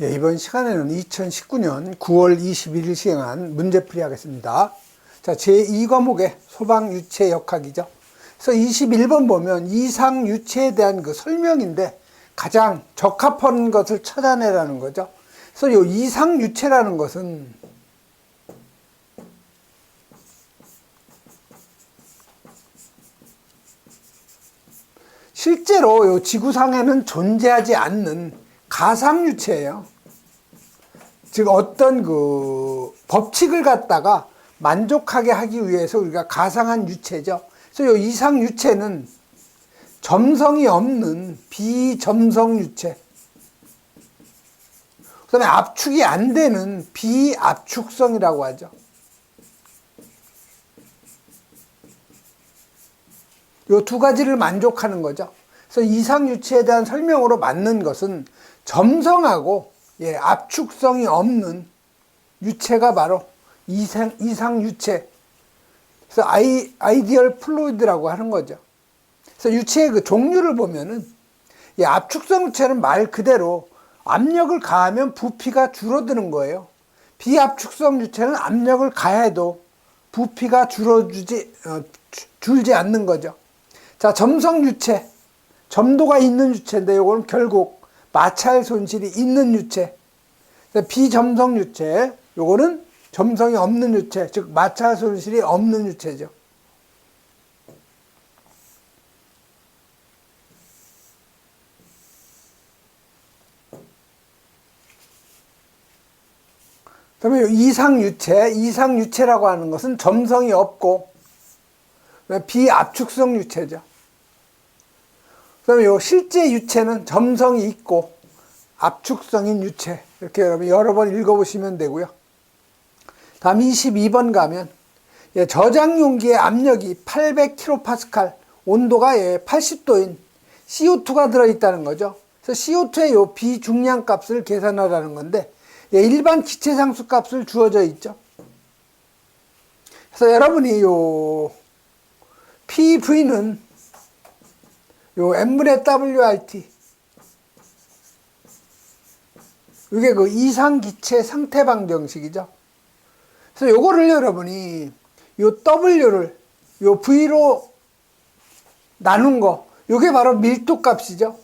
예, 이번 시간에는 2019년 9월 21일 시행한 문제풀이 하겠습니다. 자, 제2과목의 소방유체 역학이죠. 그래서 21번 보면 이상유체에 대한 그 설명인데 가장 적합한 것을 찾아내라는 거죠. 그래서 이 이상유체라는 것은 실제로 이 지구상에는 존재하지 않는 가상유체예요. 즉 어떤 그 법칙을 갖다가 만족하게 하기 위해서 우리가 가상한 유체죠. 그래서 이 이상유체는 점성이 없는 비점성유체, 그 다음에 압축이 안 되는 비압축성이라고 하죠. 이 두 가지를 만족하는 거죠. 그래서 이상유체에 대한 설명으로 맞는 것은 점성하고 압축성이 없는 유체가 바로 이상유체. 그래서 아이디얼 플루이드라고 하는 거죠. 그래서 유체의 그 종류를 보면은 압축성 유체는 말 그대로 압력을 가하면 부피가 줄어드는 거예요. 비압축성 유체는 압력을 가해도 부피가 줄지 않는 거죠. 자, 점성 유체, 점도가 있는 유체인데 이거는 결국 마찰 손실이 있는 유체. 비점성 유체, 요거는 점성이 없는 유체, 즉 마찰 손실이 없는 유체죠. 그다음에 이상유체라고 하는 것은 점성이 없고 비압축성 유체죠. 그다음에 요 실제 유체는 점성이 있고 압축성인 유체. 이렇게 여러분 여러 번 읽어보시면 되고요. 다음 22번 가면 저장 용기의 압력이 800kPa, 온도가 80도인 CO2가 들어있다는 거죠. 그래서 CO2의 요 비중량 값을 계산하라는 건데 일반 기체 상수 값을 주어져 있죠. 그래서 여러분이 요 PV는 요 n분의 WRT, 이게 그 이상기체 상태 방정식이죠. 그래서 요거를 여러분이 요 W를 요 V로 나눈 거, 요게 바로 밀도 값이죠.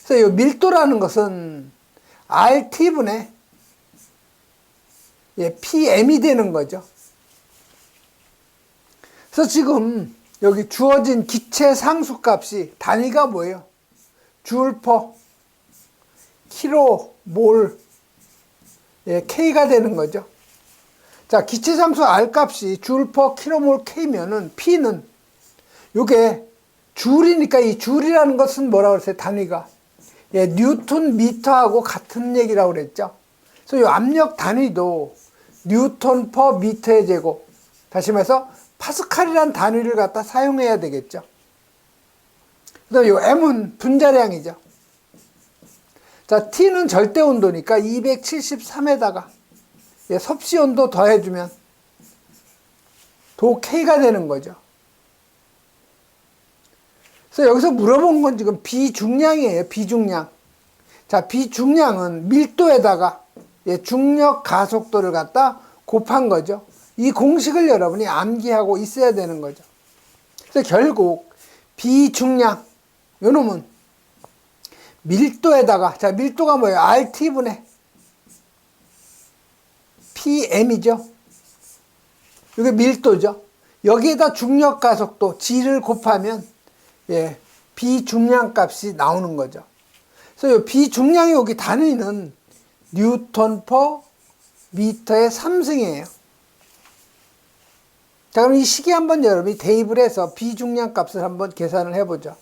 그래서 요 밀도라는 것은 RT분의 PM이 되는 거죠. 그래서 지금 여기 주어진 기체 상수 값이 단위가 뭐예요? 줄 퍼 킬로 몰 K가 되는 거죠. 자, 기체 상수 R 값이 줄 퍼 킬로 몰 K면은 P는 요게 줄이니까 이 줄이라는 것은 뭐라고 그랬어요? 단위가 뉴턴 미터하고 같은 얘기라고 그랬죠. 그래서 요 압력 단위도 뉴턴 퍼 미터의 제곱, 다시 말해서 파스칼이라는 단위를 갖다 사용해야 되겠죠. 그다음에 요 M은 분자량이죠. 자, T는 절대 온도니까 273에다가 섭씨 온도 더해주면 도 K가 되는 거죠. 그래서 여기서 물어본 건 지금 비중량이에요. 비중량. 자, 비중량은 밀도에다가 중력 가속도를 갖다 곱한 거죠. 이 공식을 여러분이 암기하고 있어야 되는 거죠. 그래서 결국 비중량, 요 놈은 밀도에다가, 자, 밀도가 뭐예요? RT분의 PM이죠. 이게 밀도죠. 여기에다 중력 가속도 G를 곱하면 비중량 값이 나오는 거죠. 그래서 이 비중량이 여기 단위는 뉴턴 퍼 미터의 3승이에요. 자, 그럼 이 식이 한번 여러분이 대입을 해서 비중량 값을 한번 계산을 해보죠.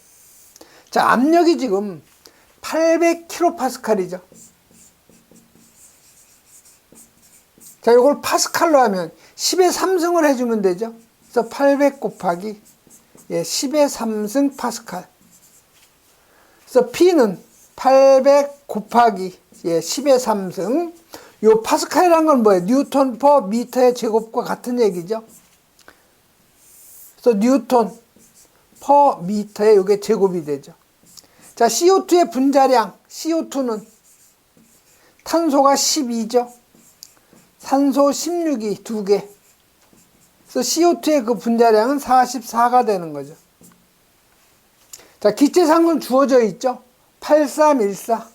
자, 압력이 지금 800kPa이죠. 자, 이걸 파스칼로 하면 10의 3승을 해주면 되죠. 그래서 800 곱하기 10의 3승 파스칼. 그래서 P는 800 곱하기 10의 3승. 요 파스칼이라는 건 뭐예요? 뉴턴 퍼 미터의 제곱과 같은 얘기죠. 그래서 뉴턴 퍼 미터에 이게 제곱이 되죠. 자, CO2의 분자량, CO2는 탄소가 12죠. 산소 16이 2개. 그래서 CO2의 그 분자량은 44가 되는 거죠. 자, 기체상은 주어져 있죠. 8314.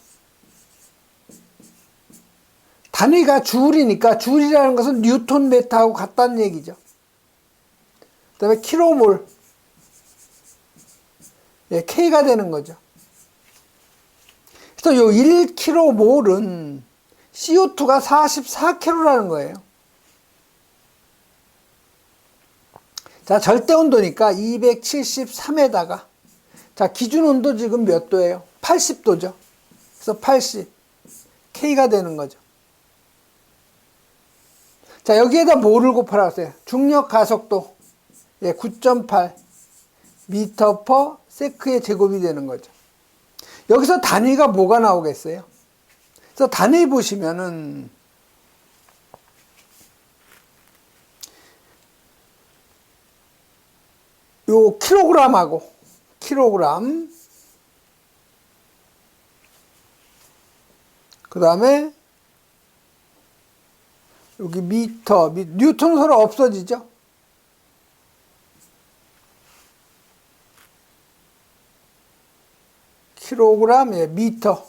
단위가 줄이니까 줄이라는 것은 뉴턴 메타하고 같다는 얘기죠. 그 다음에 킬로몰. 예, K가 되는 거죠. 그래서 요 1km몰은 CO2가 44kg라는 거예요. 자, 절대 온도니까 273에다가, 자, 기준 온도 지금 몇 도예요? 80도죠. 그래서 80. K가 되는 거죠. 자, 여기에다 뭐를 곱하라고 했어요? 중력 가속도. 예, 9.8 미터 퍼 세크의 제곱이 되는 거죠. 여기서 단위가 뭐가 나오겠어요? 그래서 단위 보시면은 요 킬로그램하고 킬로그램, 그 다음에 여기 미터, 뉴턴 서로 없어지죠? 킬로그램, 예, 미터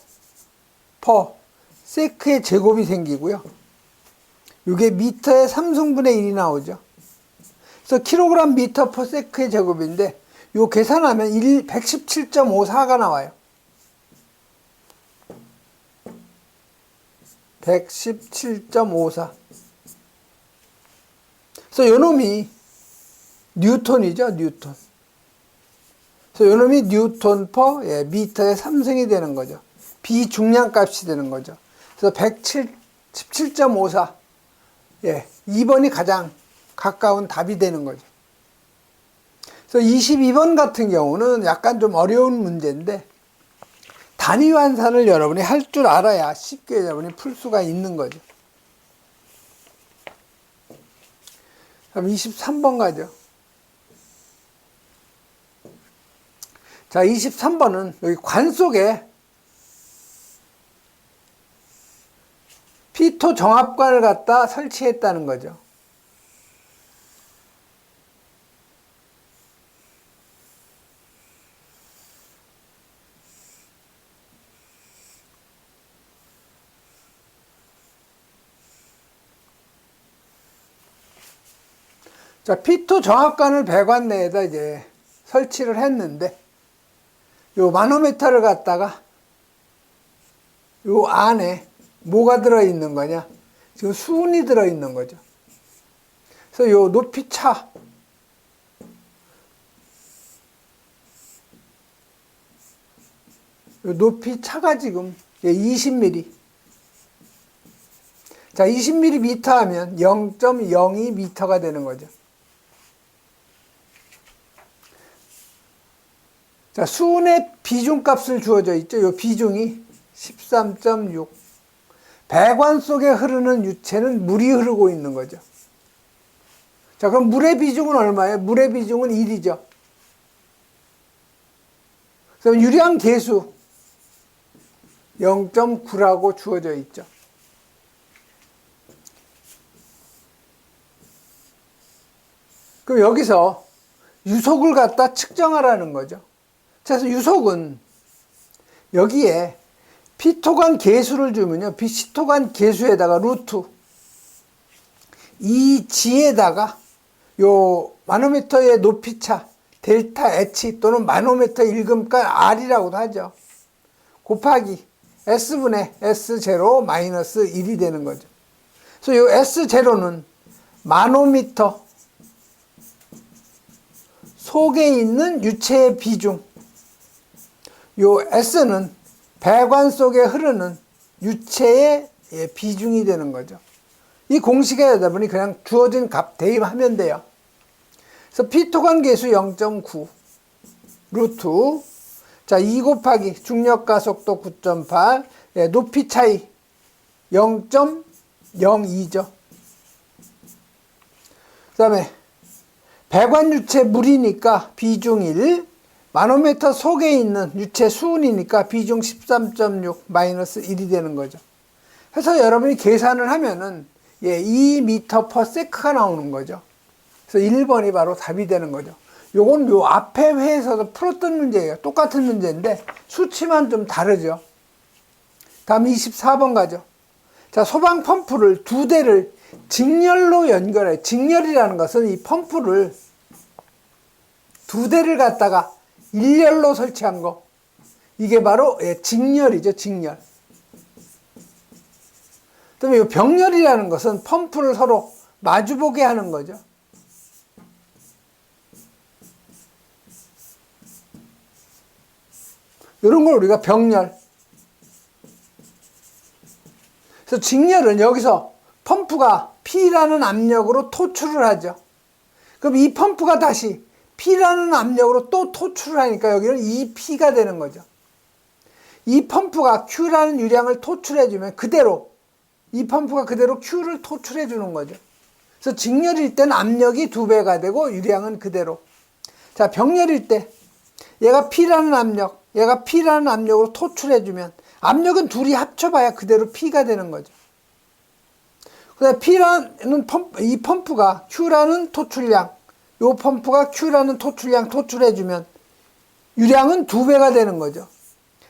퍼 세크의 제곱이 생기고요. 이게 미터의 3승분의 1이 나오죠. 그래서 킬로그램 미터 퍼 세크의 제곱인데 요 계산하면 117.54가 나와요. 117.54. 그래서 요 놈이 뉴턴이죠, 뉴턴. 그래서 요 놈이 뉴턴 퍼, 예, 미터의 3승이 되는 거죠. 비중량 값이 되는 거죠. 그래서 117.54. 예, 2번이 가장 가까운 답이 되는 거죠. 그래서 22번 같은 경우는 약간 좀 어려운 문제인데, 단위 환산을 여러분이 할 줄 알아야 쉽게 여러분이 풀 수가 있는 거죠. 그럼 23번 가죠. 자, 23번은 여기 관 속에 피토 정압관을 갖다 설치했다는 거죠. 자, 피토 정압관을 배관 내에다 이제 설치를 했는데, 요 마노메터를 갖다가 요 안에 뭐가 들어있는 거냐? 지금 수은이 들어있는 거죠. 그래서 요 높이 차, 요 높이 차가 지금 20mm. 자, 20mm 하면 0.02m가 되는 거죠. 자, 수은의 비중값을 주어져 있죠. 요 비중이 13.6. 배관 속에 흐르는 유체는 물이 흐르고 있는 거죠. 자, 그럼 물의 비중은 얼마예요? 물의 비중은 1이죠. 그럼 유량 계수 0.9라고 주어져 있죠. 그럼 여기서 유속을 갖다 측정하라는 거죠. 그래서 유속은 여기에 피토관 계수를 주면요, 피토관 계수에다가 루트 이 G에다가 요 마노미터의 높이차 델타 H 또는 마노미터 일금가 R이라고도 하죠. 곱하기 S분의 S0 마이너스 1이 되는 거죠. 그래서 요 S0는 마노미터 속에 있는 유체의 비중, 요 S는 배관 속에 흐르는 유체의 비중이 되는 거죠. 이 공식에 여러분이 그냥 주어진 값 대입하면 돼요. 그래서 피토관 계수 0.9 루트, 자, 2 곱하기 중력 가속도 9.8, 높이 차이 0.02죠. 그 다음에 배관 유체 물이니까 비중 1, 마노메터 속에 있는 유체 수은이니까 비중 13.6 마이너스 1이 되는 거죠. 해서 여러분이 계산을 하면은 2m/s가 나오는 거죠. 그래서 1번이 바로 답이 되는 거죠. 요건 요 앞에 회에서도 풀었던 문제예요. 똑같은 문제인데 수치만 좀 다르죠. 다음 24번 가죠. 자, 소방 펌프를 두 대를 직렬로 연결해. 직렬이라는 것은 이 펌프를 두 대를 갖다가 일렬로 설치한 거. 이게 바로 직렬이죠, 직렬. 그다음에 이 병렬이라는 것은 펌프를 서로 마주보게 하는 거죠. 이런 걸 우리가 병렬. 그래서 직렬은 여기서 펌프가 P라는 압력으로 토출을 하죠. 그럼 이 펌프가 다시 P라는 압력으로 또 토출을 하니까 여기는 2P가 되는 거죠. 이 펌프가 Q라는 유량을 토출해주면 그대로 이 펌프가 그대로 Q를 토출해주는 거죠. 그래서 직렬일 때는 압력이 2배가 되고 유량은 그대로. 자, 병렬일 때 얘가 P라는 압력, 얘가 P라는 압력으로 토출해주면 압력은 둘이 합쳐봐야 그대로 P가 되는 거죠. 그다음에 P라는 이 펌프가 Q라는 토출량, 요 펌프가 Q라는 토출량 토출해주면 유량은 2배가 되는 거죠.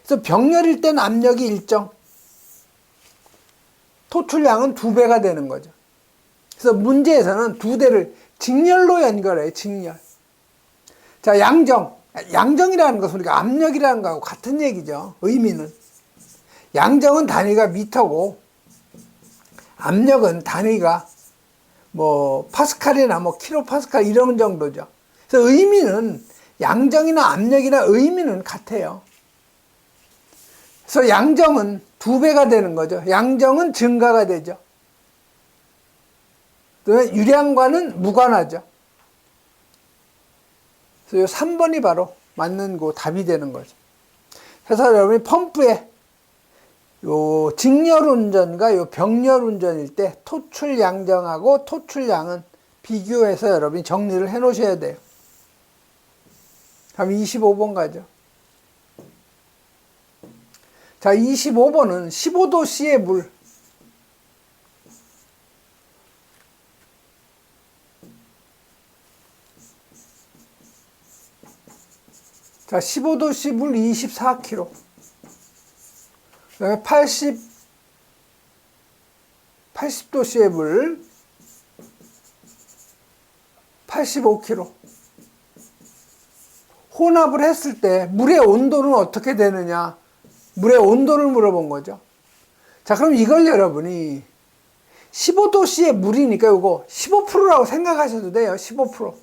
그래서 병렬일 때는 압력이 일정, 토출량은 2배가 되는 거죠. 그래서 문제에서는 두 대를 직렬로 연결해요, 직렬. 자, 양정이라는 것은 우리가 압력이라는 거하고 같은 얘기죠. 의미는. 양정은 단위가 미터고, 압력은 단위가 뭐 파스칼이나 뭐 킬로파스칼 이런 정도죠. 그래서 의미는 양정이나 압력이나 의미는 같아요. 그래서 양정은 2배가 되는 거죠. 양정은 증가가 되죠. 유량과는 무관하죠. 그래서 3번이 바로 맞는 그 답이 되는 거죠. 그래서 여러분이 펌프에 요 직렬 운전과 요 병렬 운전일 때 토출 양정하고 토출량은 비교해서 여러분이 정리를 해 놓으셔야 돼요. 다음 25번 가죠. 자, 25번은 15도씨의 물. 자, 15도씨 물 24kg. 그 다음에 80도씨의 물 85kg. 혼합을 했을 때 물의 온도는 어떻게 되느냐? 물의 온도를 물어본 거죠. 자, 그럼 이걸 여러분이 15도씨의 물이니까 이거 15%라고 생각하셔도 돼요. 15%.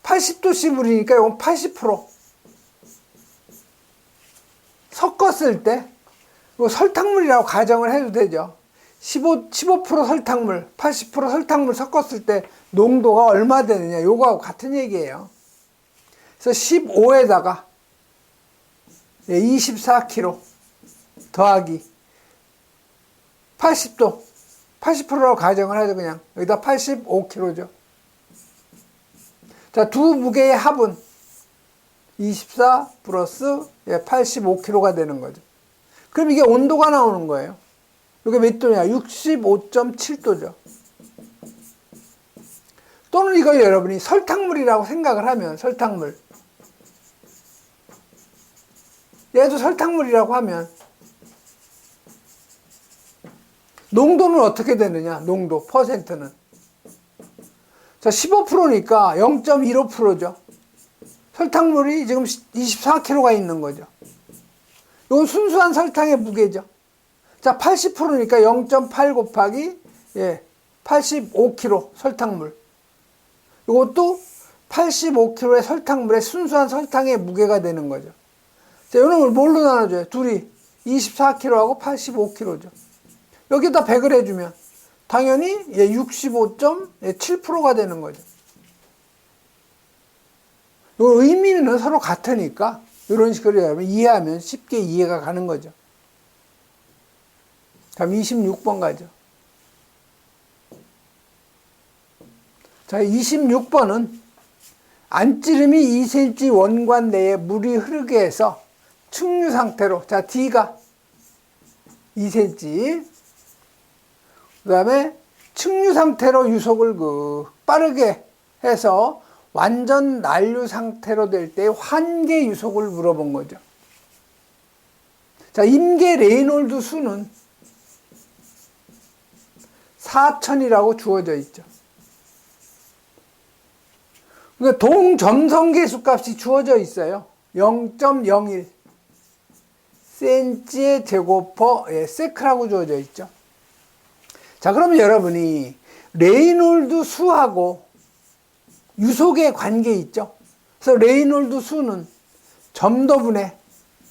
80도씨 물이니까 이건 80%. 섞었을 때 설탕물이라고 가정을 해도 되죠. 15% 설탕물, 80% 설탕물 섞었을 때 농도가 얼마 되느냐, 요거하고 같은 얘기예요. 그래서 15에다가 24kg 더하기 80도, 80%라고 가정을 하죠. 그냥 여기다 85kg죠. 자, 두 무게의 합은 24 플러스 85kg가 되는 거죠. 그럼 이게 온도가 나오는 거예요. 이게 몇 도냐? 65.7도죠. 또는 이걸 여러분이 설탕물이라고 생각을 하면, 설탕물. 얘도 설탕물이라고 하면, 농도는 어떻게 되느냐? 농도, 퍼센트는. 자, 15%니까 0.15%죠. 설탕물이 지금 24kg가 있는 거죠. 이건 순수한 설탕의 무게죠. 자, 80%니까 0.8 곱하기 85kg 설탕물. 이것도 85kg의 설탕물의 순수한 설탕의 무게가 되는 거죠. 자, 이런 걸 뭘로 나눠줘요? 둘이 24kg하고 85kg죠. 여기다 100을 해주면 당연히 65.7%가 되는 거죠. 이 의미는 서로 같으니까 이런 식으로 여러분 이해하면 쉽게 이해가 가는 거죠. 다음 26번 가죠. 자, 26번은 안찌름이 2cm 원관 내에 물이 흐르게 해서 충류 상태로, 자, D가 2cm, 그 다음에 측류 상태로 유속을 빠르게 해서 완전 난류 상태로 될 때 환계 유속을 물어본 거죠. 자, 임계 레이놀드 수는 4000이라고 주어져 있죠. 그러니까 동점성계수 값이 주어져 있어요. 0.01 cm의 제곱/, 세크라고 주어져 있죠. 자, 그러면 여러분이 레이놀드 수하고 유속의 관계 있죠. 그래서 레이놀드 수는 점도분의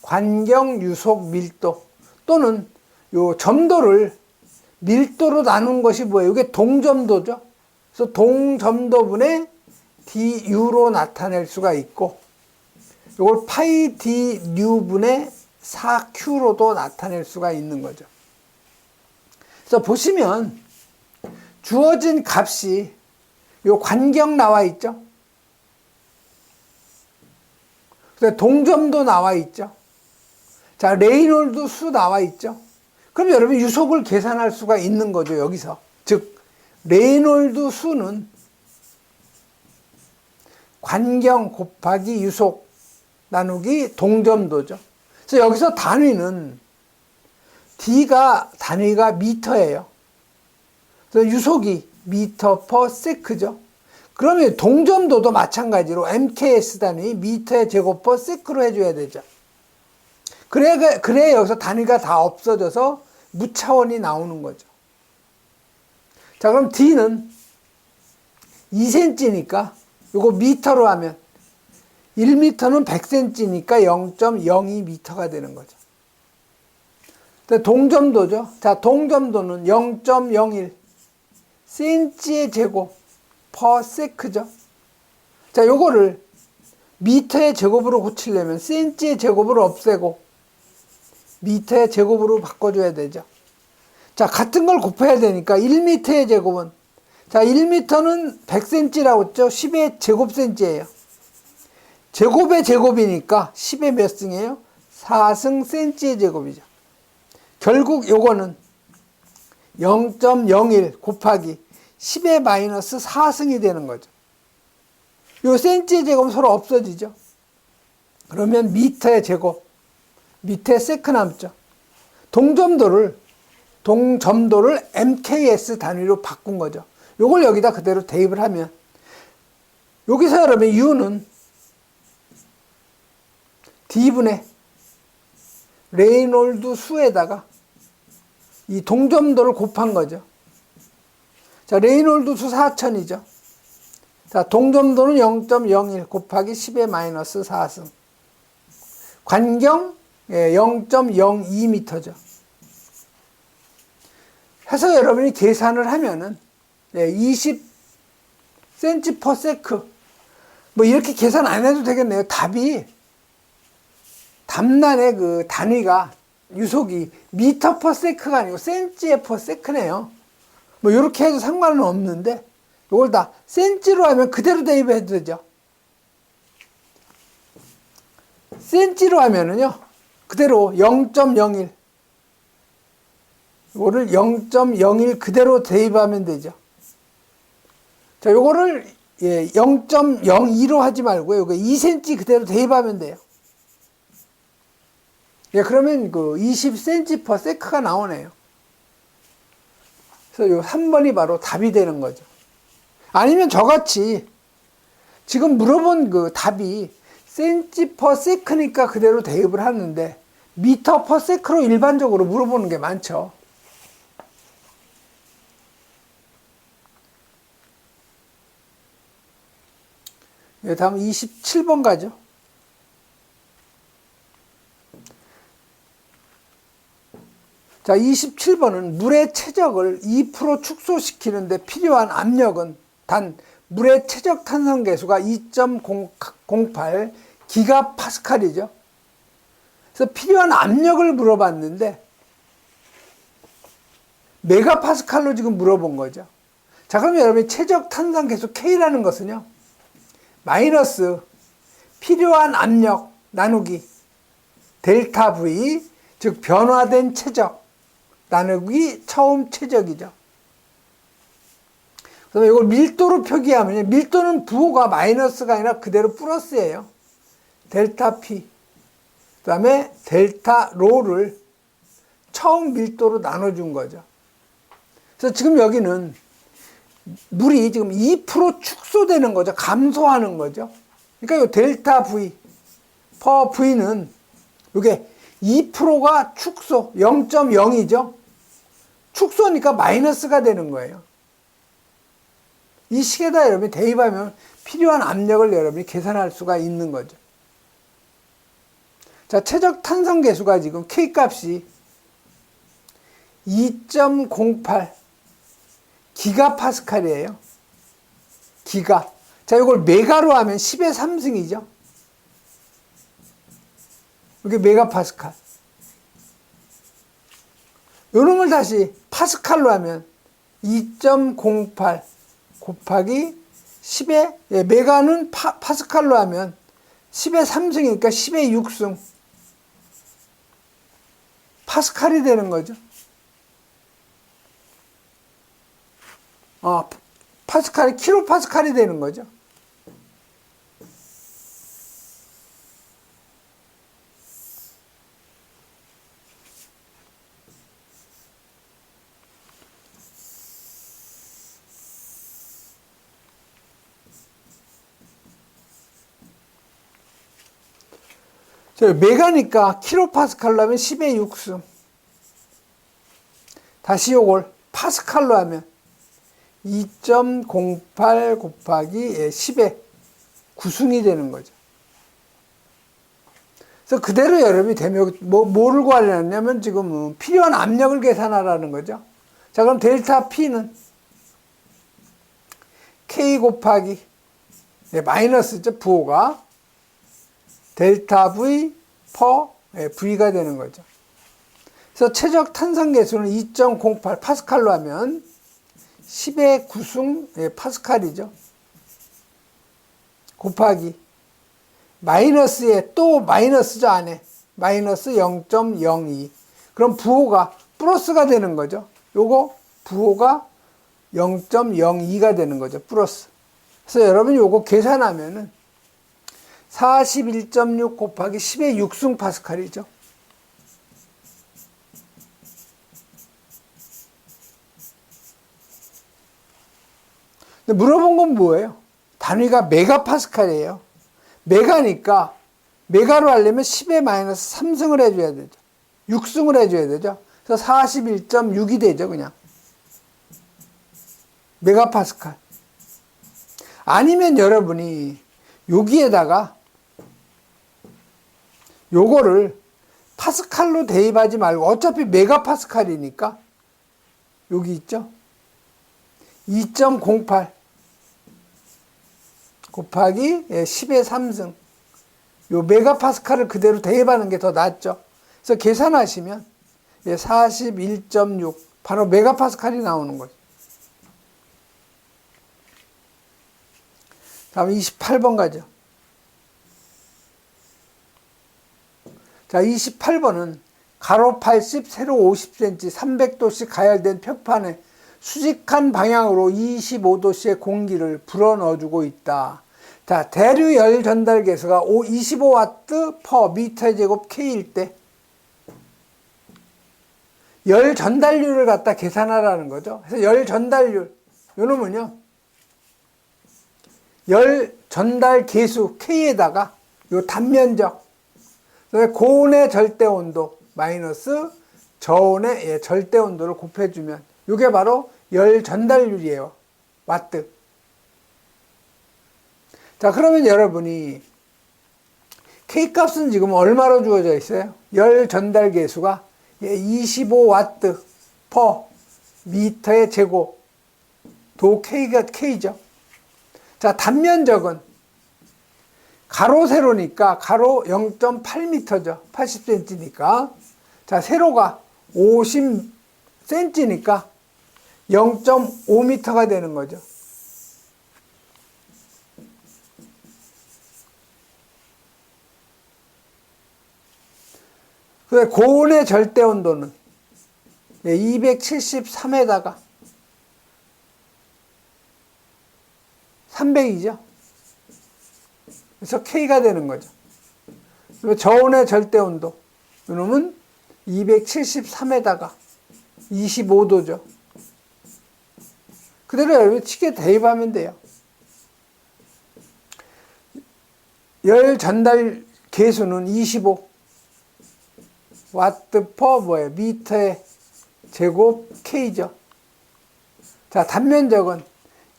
관경 유속 밀도 또는 요 점도를 밀도로 나눈 것이 뭐예요? 이게 동점도죠. 그래서 동점도분의 du로 나타낼 수가 있고, 이걸 파이 d 뉴분의 4q로도 나타낼 수가 있는 거죠. 그래서 보시면 주어진 값이 요 관경 나와 있죠. 그래서 동점도 나와 있죠. 자, 레이놀드 수 나와 있죠. 그럼 여러분 유속을 계산할 수가 있는 거죠, 여기서. 즉, 레이놀드 수는 관경 곱하기 유속 나누기 동점도죠. 그래서 여기서 단위는 D가 단위가 미터예요. 그래서 유속이 미터 퍼 세크죠. 그러면 동점도도 마찬가지로 MKS 단위 미터의 제곱 퍼 세크로 해줘야 되죠. 그래 여기서 단위가 다 없어져서 무차원이 나오는 거죠. 자, 그럼 D는 2cm니까 요거 미터로 하면 1m는 100cm니까 0.02m가 되는 거죠. 동점도죠. 자, 동점도는 0.01 cm의 제곱 퍼 세크죠. 자, 요거를 미터의 제곱으로 고치려면 cm의 제곱을 없애고 미터의 제곱으로 바꿔줘야 되죠. 자, 같은 걸 곱해야 되니까 1m의 제곱은, 자, 1m는 100cm라고 했죠. 10의 제곱cm예요. 제곱의 제곱이니까 10의 몇 승이에요? 4승 cm의 제곱이죠. 결국 요거는 0.01 곱하기 10의 마이너스 4승이 되는 거죠. 요 cm의 제곱은 서로 없어지죠. 그러면 미터의 제곱, 밑에 세크 남죠. 동점도를 MKS 단위로 바꾼 거죠. 요걸 여기다 그대로 대입을 하면, 여기서 여러분 U는 D분의 레이놀드 수에다가 이 동점도를 곱한 거죠. 자, 레이놀드 수 4000이죠. 자, 동점도는 0.01 곱하기 10의 마이너스 4승. 관경 0.02m죠. 해서 여러분이 계산을 하면은 20cm per sec 뭐 이렇게 계산 안 해도 되겠네요. 답란의 그 단위가 유속이 미터 per sec가 아니고 cm per sec네요. 뭐 이렇게 해도 상관은 없는데 이걸 다 cm로 하면 그대로 대입해도 되죠. cm로 하면은요 그대로 0.01 이거를 0.01 그대로 대입하면 되죠. 자, 요거를 0.02로 하지 말고요. 요거 2cm 그대로 대입하면 돼요. 그러면 그 20cm per sec가 나오네요. 그래서 요 3번이 바로 답이 되는 거죠. 아니면 저같이 지금 물어본 그 답이 cm per sec니까 그대로 대입을 하는데 미터 per sec로 일반적으로 물어보는 게 많죠. 다음 27번 가죠. 자, 27번은 물의 최적을 2% 축소시키는데 필요한 압력은 단 물의 최적 탄성 계수가 2.08 기가파스칼이죠. 그래서 필요한 압력을 물어봤는데 메가파스칼로 지금 물어본 거죠. 자, 그럼 여러분이 최적 탄성 계수 K라는 것은요. 마이너스 필요한 압력 나누기 델타 V 즉 변화된 최적 나누기 처음 최적이죠. 그다음에 이걸 밀도로 표기하면 밀도는 부호가 마이너스가 아니라 그대로 플러스예요. 델타 P. 그다음에 델타 로를 처음 밀도로 나눠준 거죠. 그래서 지금 여기는 물이 지금 2% 축소되는 거죠. 감소하는 거죠. 그러니까 이 델타 V, 퍼 V는 이게 2%가 축소, 0.0이죠. 축소니까 마이너스가 되는 거예요. 이 식에다 여러분이 대입하면 필요한 압력을 여러분이 계산할 수가 있는 거죠. 자, 최적 탄성 계수가 지금 K 값이 2.08 기가파스칼이에요. 기가. 자, 이걸 메가로 하면 10의 3승이죠. 이게 메가파스칼. 요놈을 다시 파스칼로 하면 2.08 곱하기 10의, 메가는 파스칼로 하면 10의 3승이니까 10의 6승. 파스칼이 되는 거죠. 파스칼이 킬로파스칼이 되는 거죠. 메가니까 킬로파스칼로 하면 10의 6승. 다시 요걸 파스칼로 하면 2.08 곱하기 10의 9승이 되는 거죠. 그래서 그대로 여러분이 되면 뭐를 구하려냐면 지금 필요한 압력을 계산하라는 거죠. 자, 그럼 델타 P는 K 곱하기 마이너스죠. 부호가 델타 V 퍼 V가 되는 거죠. 그래서 최적 탄성 계수는 2.08 파스칼로 하면 10의 9승 파스칼이죠. 곱하기 마이너스에 또 마이너스죠. 안에 마이너스 0.02. 그럼 부호가 플러스가 되는 거죠. 요거 부호가 0.02가 되는 거죠. 플러스. 그래서 여러분이 요거 계산하면은 41.6 곱하기 10의 6승 파스칼이죠. 근데 물어본 건 뭐예요? 단위가 메가파스칼이에요. 메가니까 메가로 하려면 10의 마이너스 3승을 해줘야 되죠. 6승을 해줘야 되죠. 그래서 41.6이 되죠. 그냥 메가파스칼. 아니면 여러분이 여기에다가 요거를 파스칼로 대입하지 말고 어차피 메가파스칼이니까 여기 있죠. 2.08 곱하기 10의 3승. 요 메가파스칼을 그대로 대입하는 게 더 낫죠. 그래서 계산하시면 41.6 바로 메가파스칼이 나오는 거죠. 다음 28번 가죠. 자, 28번은 가로 80, 세로 50cm, 300도씨 가열된 표판에 수직한 방향으로 25도씨의 공기를 불어넣어주고 있다. 자, 대류 열 전달 계수가 25W 퍼 미터 제곱 K일 때 열 전달률을 갖다 계산하라는 거죠. 그래서 열 전달률, 요놈은요, 열 전달 계수 K에다가 요 단면적, 고온의 절대 온도 마이너스 저온의 절대 온도를 곱해주면 이게 바로 열 전달률이에요. 와트. 자, 그러면 여러분이 K값은 지금 얼마로 주어져 있어요? 열 전달 계수가 25W 퍼 미터의 제곱 도 K가 K죠. 자, 단면적은 가로 세로니까 가로 0.8m죠. 80cm니까. 자, 세로가 50cm니까 0.5m가 되는 거죠. 그래, 고온의 절대 온도는 273에다가 300이죠. 그래서 K가 되는 거죠. 저온의 절대온도, 이놈은 273에다가 25도죠. 그대로 여러분 칙에 대입하면 돼요. 열 전달 계수는 25 와트 퍼 뭐예요? 미터의 제곱 K죠. 자, 단면적은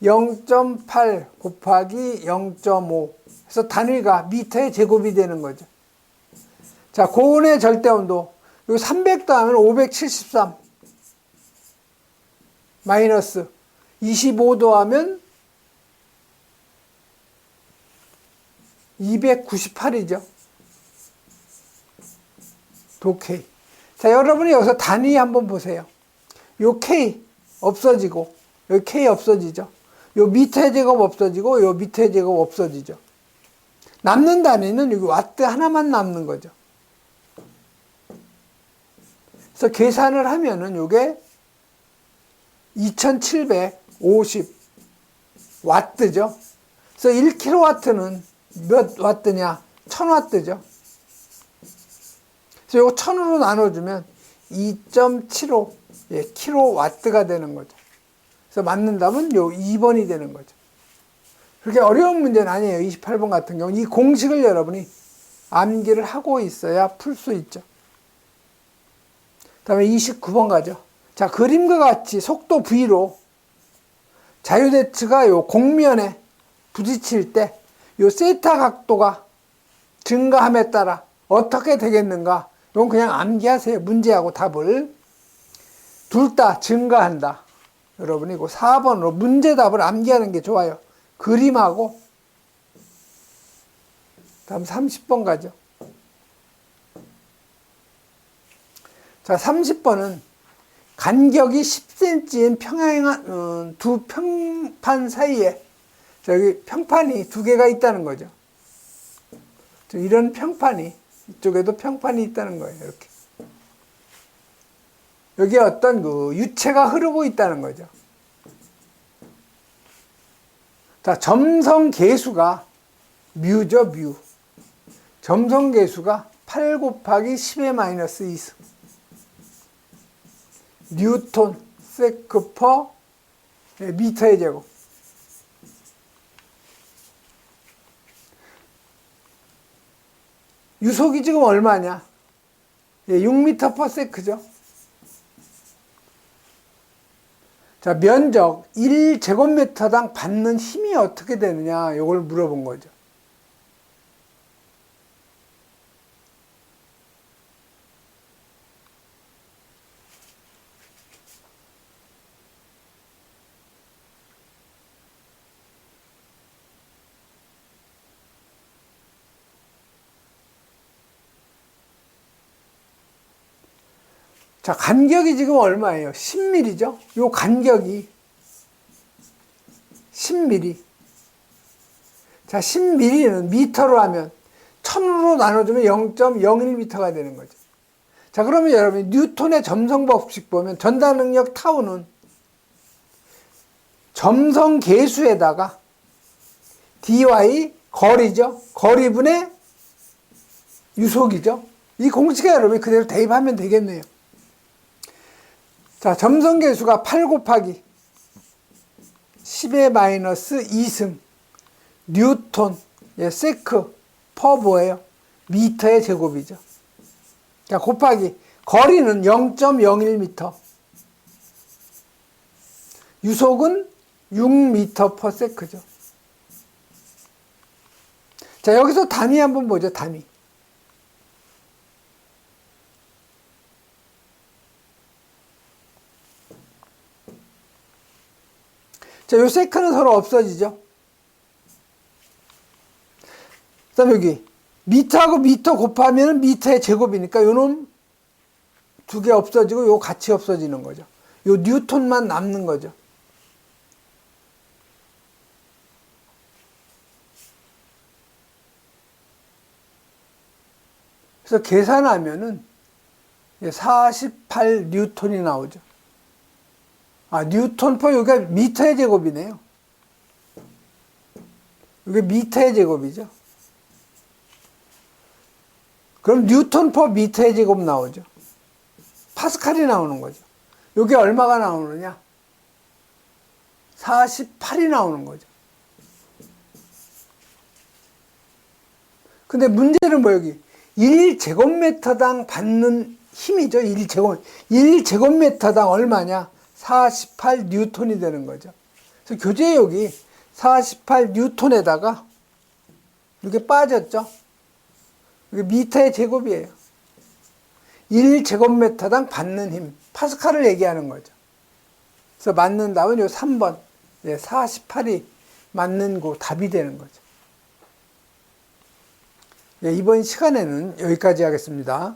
0.8 곱하기 0.5 그래서 단위가 미터의 제곱이 되는 거죠. 자, 고온의 절대온도 요 300 더하면 573 마이너스 25 더하면 298이죠. 도 K. 자, 여러분이 여기서 단위 한번 보세요. 요 K 없어지고, 여기 K 없어지죠. 요 미터의 제곱 없어지고, 요 미터의 제곱 없어지죠. 남는 단위는 여기 와트 하나만 남는 거죠. 그래서 계산을 하면은 요게 2750 와트죠. 그래서 1kW는 몇 와트냐? 1000와트죠. 그래서 요거 1000으로 나눠주면 2.75 킬로와트가 되는 거죠. 그래서 맞는 답은 요 2번이 되는 거죠. 그렇게 어려운 문제는 아니에요. 28번 같은 경우는 이 공식을 여러분이 암기를 하고 있어야 풀 수 있죠. 다음에 29번 가죠. 자, 그림과 같이 속도 V로 자유대추가 요 공면에 부딪힐 때 요 세타 각도가 증가함에 따라 어떻게 되겠는가? 이건 그냥 암기하세요. 문제하고 답을. 둘 다 증가한다. 여러분이 그 4번으로 문제답을 암기하는 게 좋아요. 그림하고. 다음 30번 가죠. 자, 30번은 간격이 10cm인 평행한 두 평판 사이에 저기 평판이 두 개가 있다는 거죠. 이런 평판이 이쪽에도 평판이 있다는 거예요. 이렇게 여기에 어떤 그 유체가 흐르고 있다는 거죠. 자, 점성 계수가 뮤죠, 뮤. 점성 계수가 8 곱하기 10의 마이너스 2승. 뉴턴 세크 퍼 미터의 제곱. 유속이 지금 얼마냐? 6m per sec죠. 자, 면적 1제곱미터당 받는 힘이 어떻게 되느냐? 이걸 물어본 거죠. 자, 간격이 지금 얼마예요? 10mm죠? 요 간격이 10mm. 자, 10mm는 미터로 하면 1000으로 나눠주면 0.01m가 되는 거죠. 자, 그러면 여러분 뉴턴의 점성 법칙 보면 전달 능력 타우는 점성 계수에다가 dy 거리죠. 거리분의 유속이죠. 이 공식에 여러분이 그대로 대입하면 되겠네요. 자, 점성 계수가 8 곱하기 10의 마이너스 2승 뉴턴 세크 퍼 뭐예요? 미터의 제곱이죠. 자, 곱하기 거리는 0.01m 유속은 6m per sec죠. 자, 여기서 단위 한번 보죠. 단위. 자, 요 세크는 서로 없어지죠. 그 다음에 여기 미터하고 미터 곱하면 미터의 제곱이니까 요놈 두 개 없어지고 요 같이 없어지는 거죠. 요 뉴턴만 남는 거죠. 그래서 계산하면은 48 뉴턴이 나오죠. 아, 뉴턴 퍼 여기가 미터의 제곱이네요. 이게 미터의 제곱이죠. 그럼 뉴턴 퍼 미터의 제곱 나오죠. 파스칼이 나오는 거죠. 이게 얼마가 나오느냐? 48이 나오는 거죠. 근데 문제는 뭐 여기 1제곱미터당 받는 힘이죠. 1제곱미터당 얼마냐? 48 뉴턴이 되는 거죠. 그래서 교재 여기 48 뉴턴에다가 이렇게 빠졌죠. 이게 미터의 제곱이에요. 1제곱미터당 받는 힘, 파스칼을 얘기하는 거죠. 그래서 맞는 답은 요 3번, 48이 맞는 거 답이 되는 거죠. 이번 시간에는 여기까지 하겠습니다.